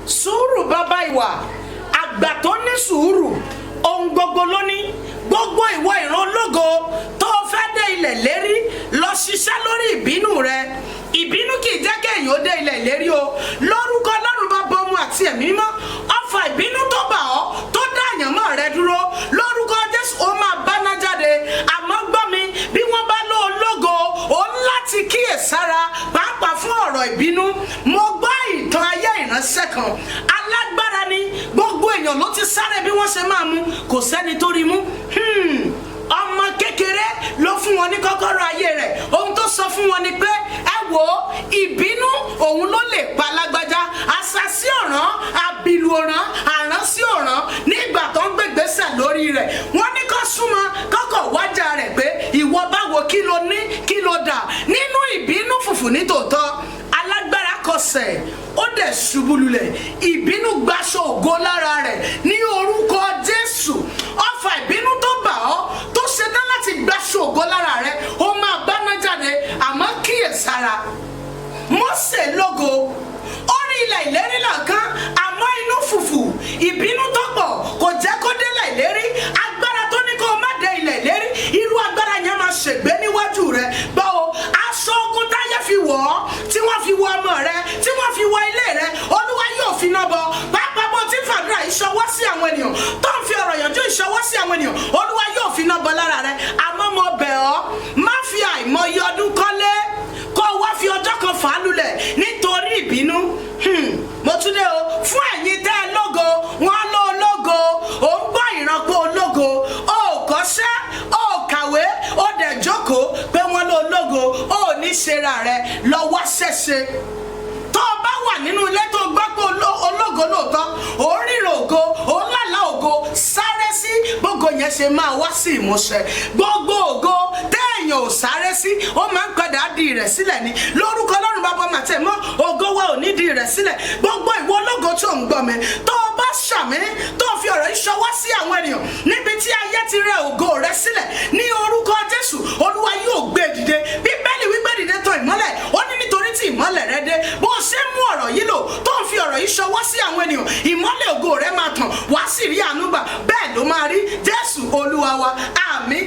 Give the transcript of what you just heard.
sùúrù bàbá ìwà, àgbà tó ní sùúrù ohun gbogbo ló ní. Gbogbo ìwọ ìran ológo tó fẹ́ dé ilẹ̀ lérí lọ ṣiṣẹ́ lórí ìbínú rẹ. Ìbínú kì í jẹ́ kéèyàn ó dé ilẹ̀ lérí o. Lórúkọ Ọlọ́run Baba, Ọmọ àti Ẹ̀mí Mímọ́, ọfà ìbínú tó bà ọ́ tó dá àyànmọ́ rẹ dúró lórúkọ Jésù ó máa báná jáde. Àmọ́ gbọ́ mi, bí wọ́n bá lọ ológo ó ń láti kíyèsára pàápàá fún ọ̀rọ̀ ìbínú. Mo gbọ́ ìtàn ayé ìránṣẹ́ kan, alágbára ni, gbogbo èèyàn ló ti sáré bí wọ́n ṣe máa mú, kò sẹ́ni tó rí mú. Ọmọ kékeré ló fún wọn ní kọ́kọ́rọ́ ayé rẹ̀. Ohun tó sọ fún wọn ni pé ẹ wò ó, ìbínú òun ló lè pa lágbájá. Àṣàsí ọ̀ràn, àbìlù ọ̀ràn, àránsí ọ̀ràn nígbà tó ń gbègbèsè lórí rẹ̀. Wọ́n ní kó súnmọ́ kọ́kọ́ wájà rẹ̀ pé ìwọ báwo, kí ló ní, kí ló dà. Nínú ìbínú fùfù ní tòótọ́, alágbára kọsẹ̀ ó dẹ̀ ṣubú lulẹ̀. Ìbínú gbaṣọ ògo lára rẹ̀ ní orúkọ Jésù. Ọfà ìbínú tó bà ọ́ tó ṣetán láti gbaṣọ ògo lára rẹ̀ ó máa báná jáde. Àmọ́ kíyèsára, Mósè lógo orí ilẹ̀ ìlérí lọ́kàn, àmọ́ inú fùfù ìbínú tó pọ̀ kò jẹ́ kó délẹ̀ ìlérí. Agbára tó ní kó má dé ilẹ̀ ìlérí, irú agbára yẹn máa ṣègbé níwájú rẹ̀. Báwo aṣọ ogun táyé fi wọ̀ ọ́, tí wọ́n fi wọ ọmọ rẹ̀, tí wọ́n fi wọ ilé rẹ̀, Olúwa yóò fi iná bọ. Pàápàá bó ti fàdúrà ìṣọwọ́ sí àwọn ènìyàn, tó ń fi ọ̀rọ̀ yànjú ìṣọwọ́ sí àwọn ènìyàn, Olúwa yóò fi iná bọ lára rẹ̀. Àmọ́ mo bẹ̀ ọ́, má fi àìmọye ọdún kọ́lé kó wá fi ọjọ́ kan fà á lulẹ̀ nítorí ìbínú. Mo tún dé o, fún ẹ̀yin tẹ́ ẹ lógo, wọ́n lọ ológo, ò ń gbọ́ ìrànpọ̀ ológo, ó kọ́ṣẹ́, ó kàwé, ó dẹ̀ jókòó pé wọ́n lọ ológo, ó ní ṣera rẹ̀ lọ́wọ́ ṣẹ̀ṣẹ̀. Tó o bá wà nínú ilé tó gbọ́ pé ológo lóòótọ́, ó ríran ògo, ó lálàá ògo, sáré sí gbogbo yẹn ṣe máa wá sí ìmúṣẹ. Gbogbo ògo téèyàn ò sáré sí ó máa ń padà di rẹ̀ sílẹ̀ ni. Lórúkọ Ọlọ́run Baba, Ọmọ àti Ẹ̀mí Mímọ́, ògo wa ò ní di rẹ̀ sílẹ̀. Gbogbo ìwọ ológo tó ń gbọ́ mi, tó o bá ṣàmì, tó o fi ọ̀rọ̀ yìí ṣọwọ́ sí àwọn ènìyàn níbi tí ayé ti rẹ ògo rẹ̀ sílẹ̀, ní orúkọ Jésù Olúwa yóò gbé dìde. Bíbélì wípé dìde tọ̀ ìmọ́lẹ̀, ó ní nítorí tí ìmọ́lẹ̀ rẹ dé. Bó o ṣe mú ọ̀rọ̀ yìí lò, tó ń fi ọ̀rọ̀ yìí ṣọwọ́ sí àwọn ènìyàn, ìmọ́lẹ̀ ògo rẹ máa tàn, wá sì rí àánú gbà. Bẹ́ẹ̀ ló máa rí. Jésù Olúwa wa, àmín.